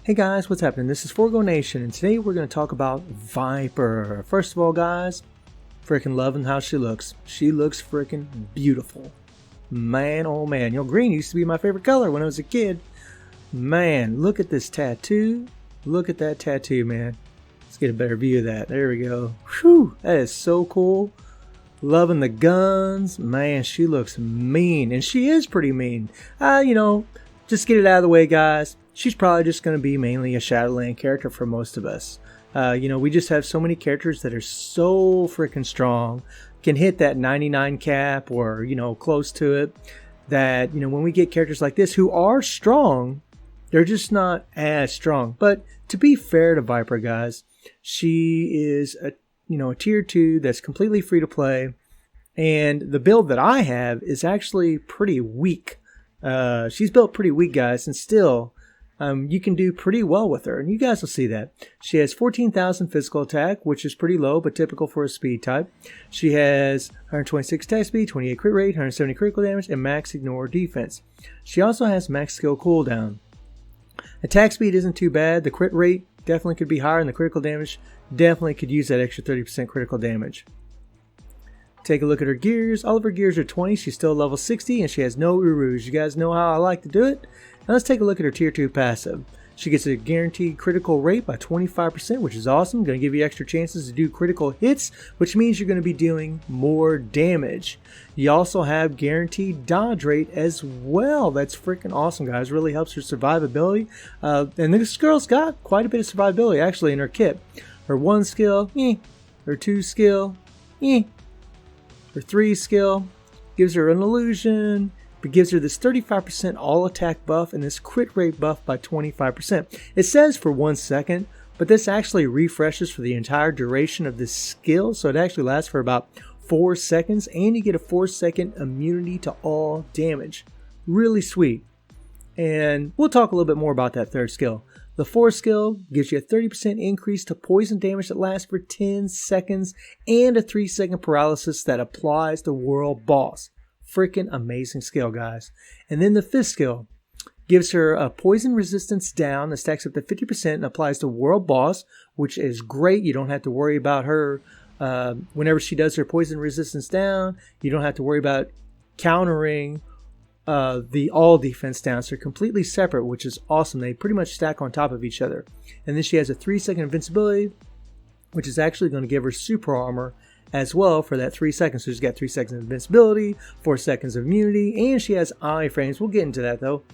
Hey guys, what's happening? This is Forgo Nation, and today we're going to talk about Viper. First of all, guys, freaking loving how she looks. She looks freaking beautiful. Man, oh man. You know, green used to be my favorite color when I was a kid. Man, look at this tattoo. Look at that tattoo, man. Let's get a better view of that. There we go. Whew, that is so cool. Loving the guns. Man, she looks mean, and she is pretty mean. Just get it out of the way, guys. She's probably just going to be mainly a Shadowland character for most of us. We just have so many characters that are so freaking strong, can hit that 99 cap or, close to it, that, when we get characters like this who are strong, they're just not as strong. But to be fair to Viper, guys, she is a tier 2 that's completely free to play. And the build that I have is actually pretty weak. She's built pretty weak, guys, and still... you can do pretty well with her, and you guys will see that. She has 14,000 physical attack, which is pretty low, but typical for a speed type. She has 126 attack speed, 28 crit rate, 170 critical damage, and max ignore defense. She also has max skill cooldown. Attack speed isn't too bad. The crit rate definitely could be higher, and the critical damage definitely could use that extra 30% critical damage. Take a look at her gears. All of her gears are 20. She's still level 60, and she has no Urus. You guys know how I like to do it. Now let's take a look at her tier 2 passive. She gets a guaranteed critical rate by 25%, which is awesome. Going to give you extra chances to do critical hits, which means you're going to be dealing more damage. You also have guaranteed dodge rate as well. That's freaking awesome, guys. Really helps her survivability. And this girl's got quite a bit of survivability actually in her kit. Her 1 skill, her 2 skill, her 3 skill gives her an illusion. But gives her this 35% all attack buff and this crit rate buff by 25%. It says for 1 second, but this actually refreshes for the entire duration of this skill. So it actually lasts for about 4 seconds, and you get a 4-second immunity to all damage. Really sweet. And we'll talk a little bit more about that 3rd skill. The 4th skill gives you a 30% increase to poison damage that lasts for 10 seconds and a 3-second paralysis that applies to World Boss. Freaking amazing skill, guys. And then the 5th skill gives her a poison resistance down that stacks up to 50% and applies to World Boss, which is great. You don't have to worry about her whenever she does her poison resistance down. You don't have to worry about countering the all defense down. So they're completely separate, which is awesome. They pretty much stack on top of each other. And then she has a 3-second invincibility, which is actually going to give her super armor as well for that 3 seconds. So she's got 3 seconds of invincibility, 4 seconds of immunity, and she has iframes. We'll get into that though.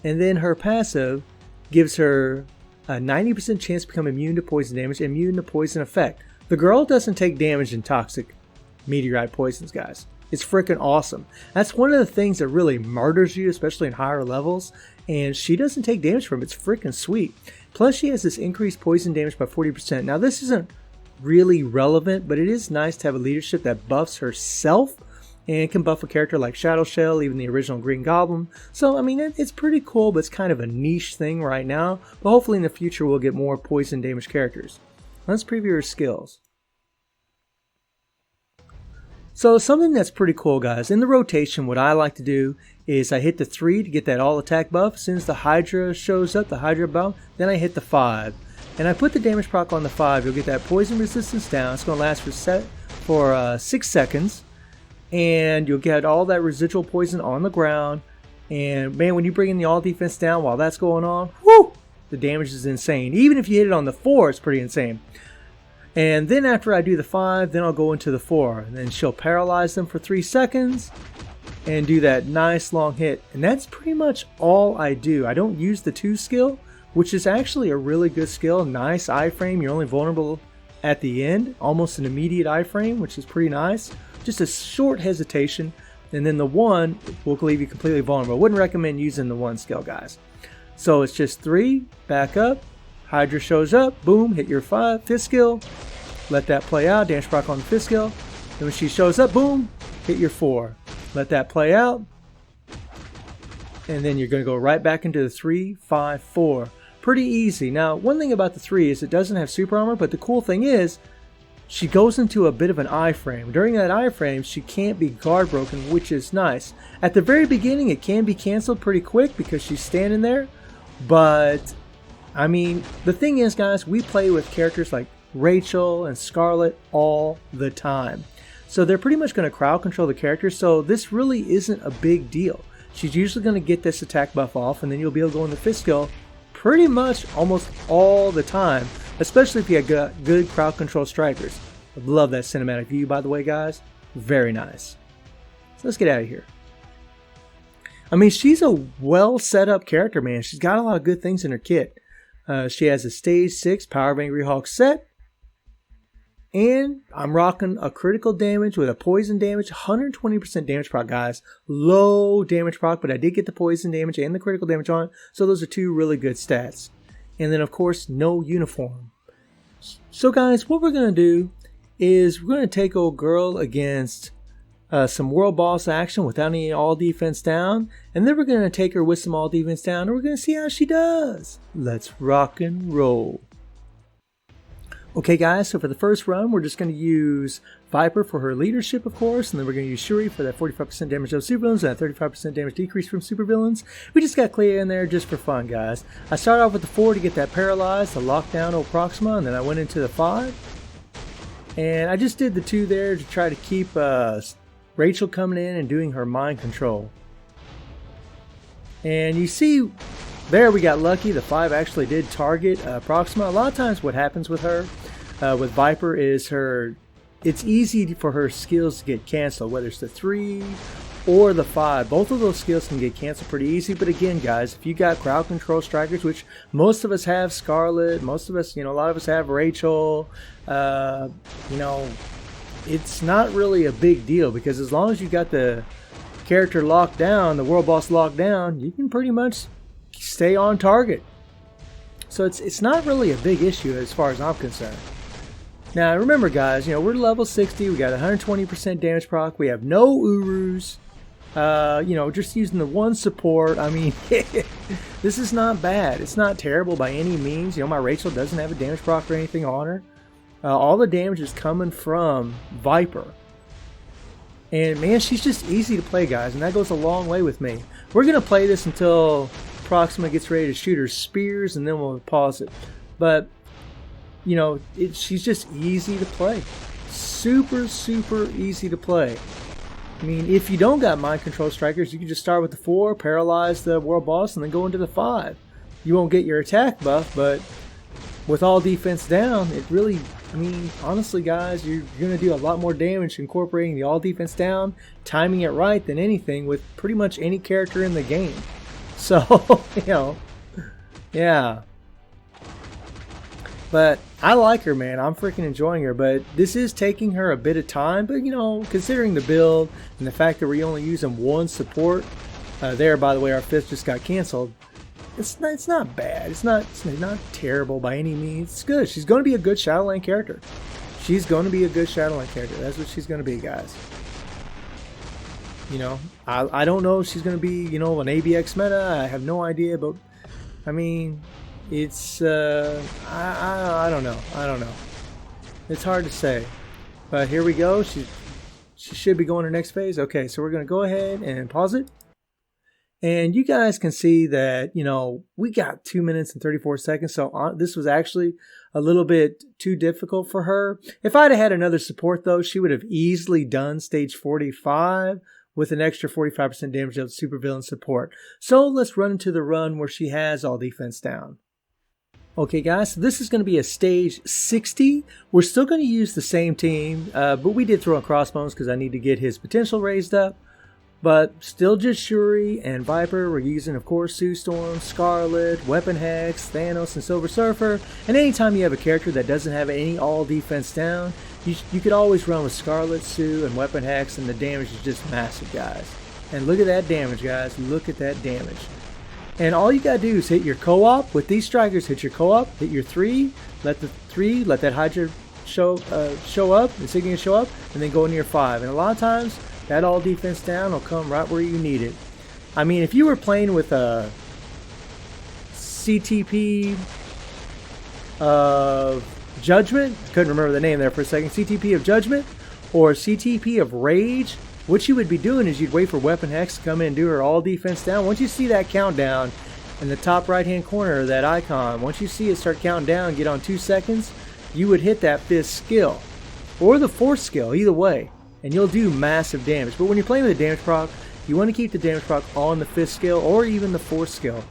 And then her passive gives her a 90% chance to become immune to poison damage, immune to poison effect. The girl doesn't take damage in toxic meteorite poisons, guys. It's freaking awesome. That's one of the things that really murders you, especially in higher levels, and she doesn't take damage from it. It's freaking sweet. Plus she has this increased poison damage by 40%. Now this isn't really relevant, but it is nice to have a leadership that buffs herself and can buff a character like Shadow Shell, even the original Green Goblin. So I mean, it's pretty cool, but it's kind of a niche thing right now, but hopefully in the future we'll get more poison damage characters. Let's preview her skills. So something that's pretty cool, guys, in the rotation what I like to do is I hit the 3 to get that all attack buff. As soon as the Hydra shows up, the Hydra buff, then I hit the 5. And I put the damage proc on the 5. You'll get that poison resistance down. It's going to last for 6 seconds. And you'll get all that residual poison on the ground. And man, when you bring in the all defense down while that's going on, whoo, the damage is insane. Even if you hit it on the 4, it's pretty insane. And then after I do the 5, then I'll go into the 4. And then she'll paralyze them for 3 seconds and do that nice long hit. And that's pretty much all I do. I don't use the 2 skill, which is actually a really good skill. Nice iframe. You're only vulnerable at the end. Almost an immediate iframe, which is pretty nice. Just a short hesitation. And then the 1 will leave you completely vulnerable. I wouldn't recommend using the 1 skill, guys. So it's just 3, back up. Hydra shows up. Boom, hit your 5th skill. Let that play out. Damage proc on the 5th skill. Then when she shows up, boom, hit your 4. Let that play out. And then you're going to go right back into the 3, 5, 4. Pretty easy. Now, one thing about the 3 is it doesn't have super armor, but the cool thing is she goes into a bit of an iframe. During that iframe, she can't be guard broken, which is nice. At the very beginning, it can be canceled pretty quick because she's standing there, but I mean, the thing is, guys, we play with characters like Rachel and Scarlet all the time. So they're pretty much going to crowd control the characters, so this really isn't a big deal. She's usually going to get this attack buff off, and then you'll be able to go into fifth skill pretty much almost all the time, especially if you got good crowd control strikers. I love that cinematic view, by the way, guys. Very nice. So let's get out of here. I mean, she's a well set up character, man. She's got a lot of good things in her kit. She has a stage 6 Power of Angry Hawk set. And I'm rocking a critical damage with a poison damage, 120% damage proc, guys. Low damage proc, but I did get the poison damage and the critical damage on it. So those are 2 really good stats. And then, of course, no uniform. So, guys, what we're going to do is we're going to take old girl against some world boss action without any all defense down, and then we're going to take her with some all defense down, and we're going to see how she does. Let's rock and roll. Okay, guys, so for the first run, we're just going to use Viper for her leadership, of course, and then we're going to use Shuri for that 45% damage of supervillains and that 35% damage decrease from supervillains. We just got Clea in there just for fun, guys. I started off with the 4 to get that paralyzed, to lock down old Proxima, and then I went into the 5. And I just did the 2 there to try to keep Rachel coming in and doing her mind control. And you see, there we got lucky. The 5 actually did target Proxima. A lot of times what happens with her, with Viper, is it's easy for her skills to get canceled, whether it's the 3 or the 5. Both of those skills can get canceled pretty easy. But again, guys, if you got crowd control strikers, which most of us have Scarlet, most of us, a lot of us have Rachel, it's not really a big deal, because as long as you got the character locked down, the world boss locked down, you can pretty much stay on target. So it's not really a big issue as far as I'm concerned. Now remember, guys, we're level 60, we got 120% damage proc, we have no Urus, just using the 1 support. I mean, this is not bad. It's not terrible by any means. My Rachel doesn't have a damage proc or anything on her. All the damage is coming from Viper. And man, she's just easy to play, guys, and that goes a long way with me. We're going to play this until Proxima gets ready to shoot her spears, and then we'll pause it. But, she's just easy to play. Super, super easy to play. I mean, if you don't got mind control strikers, you can just start with the 4, paralyze the world boss, and then go into the 5. You won't get your attack buff, but with all defense down, it really, honestly, guys, you're going to do a lot more damage incorporating the all defense down, timing it right, than anything with pretty much any character in the game. So, yeah. But I like her, man. I'm freaking enjoying her. But this is taking her a bit of time. But, considering the build and the fact that we're only using 1 support, there, by the way, our 5th just got canceled. It's not bad. It's not terrible by any means. It's good. She's going to be a good Shadowland character. She's going to be a good Shadowland character. That's what she's going to be, guys. I don't know if she's going to be, an ABX meta. I have no idea. But, it's, I don't know. I don't know. It's hard to say. But here we go. She should be going to next phase. Okay, so we're going to go ahead and pause it. And you guys can see that, we got 2 minutes and 34 seconds. So this was actually a little bit too difficult for her. If I'd have had another support, though, she would have easily done stage 45 with an extra 45% damage of supervillain support. So let's run into the run where she has all defense down. Okay, guys, so this is going to be a stage 60. We're still going to use the same team, but we did throw in Crossbones because I need to get his potential raised up. But still just Shuri and Viper. We're using, of course, Sue Storm, Scarlet, Weapon Hex, Thanos, and Silver Surfer. And anytime you have a character that doesn't have any all defense down, you could always run with Scarlet, Sue, and Weapon Hex, and the damage is just massive, guys. And look at that damage, guys. Look at that damage. And all you gotta do is hit your co-op. With these strikers, hit your co-op, hit your 3, let that Hydra show up, insignia show up, and then go into your 5. And a lot of times, that all defense down will come right where you need it. I mean, if you were playing with a CTP of Judgment, couldn't remember the name there for a second, CTP of Judgment or CTP of Rage, what you would be doing is you'd wait for Weapon Hex to come in and do her all defense down. Once you see that countdown, in the top right hand corner of that icon, once you see it start counting down, get on 2 seconds, you would hit that 5th skill. Or the 4th skill, either way. And you'll do massive damage. But when you're playing with a damage proc, you want to keep the damage proc on the 5th skill or even the 4th skill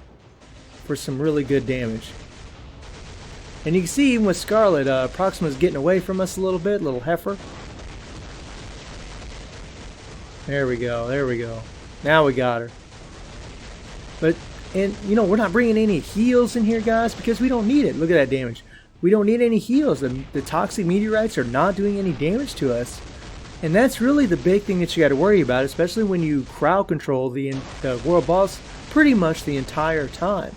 for some really good damage. And you can see even with Scarlet, Proxima's getting away from us a little bit, little heifer. There we go, there we go. Now we got her. But, and you know, we're not bringing any heals in here, guys, because we don't need it. Look at that damage. We don't need any heals. The toxic meteorites are not doing any damage to us. And that's really the big thing that you got to worry about, especially when you crowd control the world boss pretty much the entire time.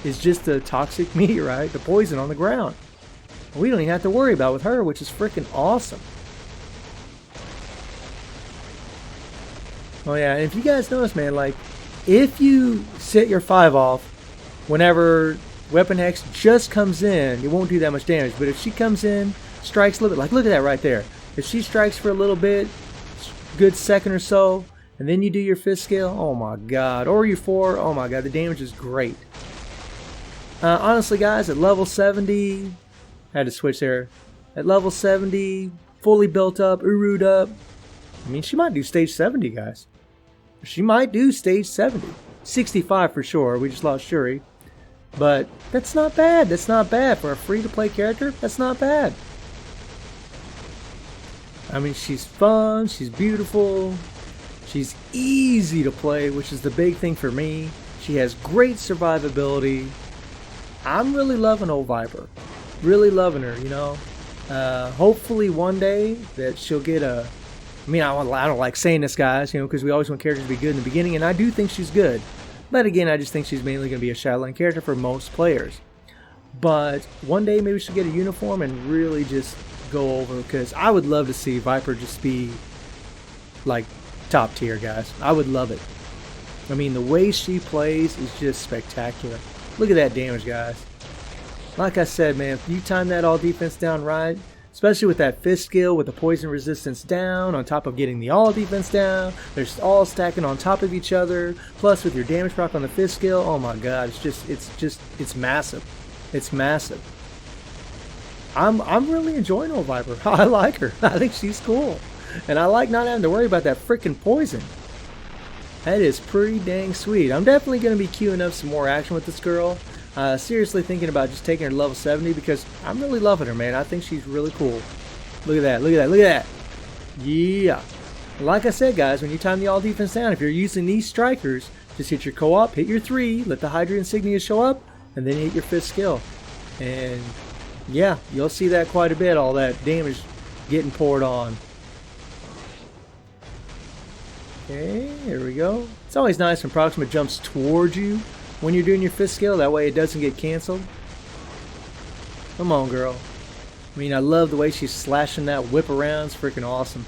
Is just the toxic meteorite, the poison on the ground. We don't even have to worry about with her, which is freaking awesome. Oh yeah, and if you guys notice, man, like, if you set your 5 off whenever Weapon X just comes in, it won't do that much damage. But if she comes in, strikes a little bit, like look at that right there. If she strikes for a little bit, good second or so, and then you do your 5th skill, oh my god, or your 4, oh my god, the damage is great. Honestly, guys, at level 70, I had to switch there. At level 70, fully built up, uru'd up. I mean, she might do stage 70, guys. She might do stage 70. 65 for sure. We just lost Shuri. But that's not bad. That's not bad. For a free-to-play character, that's not bad. I mean, she's fun. She's beautiful. She's easy to play, which is the big thing for me. She has great survivability. I'm really loving old Viper. Really loving her, you know. Hopefully one day that she'll get a... I mean, I don't like saying this, guys, you know, because we always want characters to be good in the beginning, and I do think she's good. But again, I just think she's mainly going to be a Shadowline character for most players. But one day maybe she'll get a uniform and really just go over, because I would love to see Viper just be like top tier, guys. I would love it. I mean, the way she plays is just spectacular. Look at that damage, guys. Like I said, man, if you time that all defense down right, especially with that 5th skill with the poison resistance down, on top of getting the all defense down, they're all stacking on top of each other, plus with your damage proc on the 5th skill, oh my god, it's massive. It's massive. I'm really enjoying old Viper. I like her. I think she's cool. And I like not having to worry about that freaking poison. That is pretty dang sweet. I'm definitely going to be queuing up some more action with this girl. Seriously thinking about just taking her to level 70 because I'm really loving her, man. I think she's really cool. Look at that. Look at that. Look at that. Yeah. Like I said, guys, when you time the all defense down, if you're using these strikers, just hit your co-op, hit your 3, let the Hydra insignia show up, and then hit your 5th skill. And yeah, you'll see that quite a bit, all that damage getting poured on. Okay, here we go. It's always nice when Proxima jumps towards you when you're doing your 5th skill. That way it doesn't get canceled. Come on, girl. I mean, I love the way she's slashing that whip around. It's freaking awesome.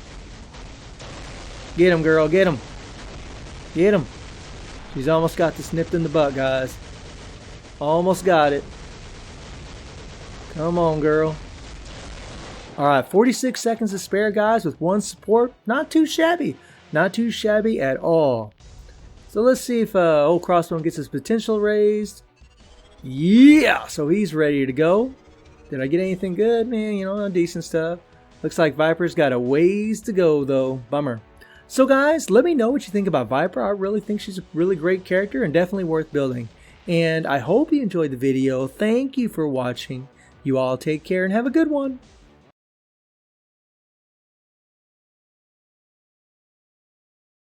Get him, girl. Get him. Get him. She's almost got this nipped in the butt, guys. Almost got it. Come on, girl. Alright, 46 seconds to spare, guys, with 1 support. Not too shabby. Not too shabby at all. So let's see if old Crossbone gets his potential raised. Yeah! So he's ready to go. Did I get anything good? Man, you know, decent stuff. Looks like Viper's got a ways to go, though. Bummer. So guys, let me know what you think about Viper. I really think she's a really great character and definitely worth building. And I hope you enjoyed the video. Thank you for watching. You all take care and have a good one.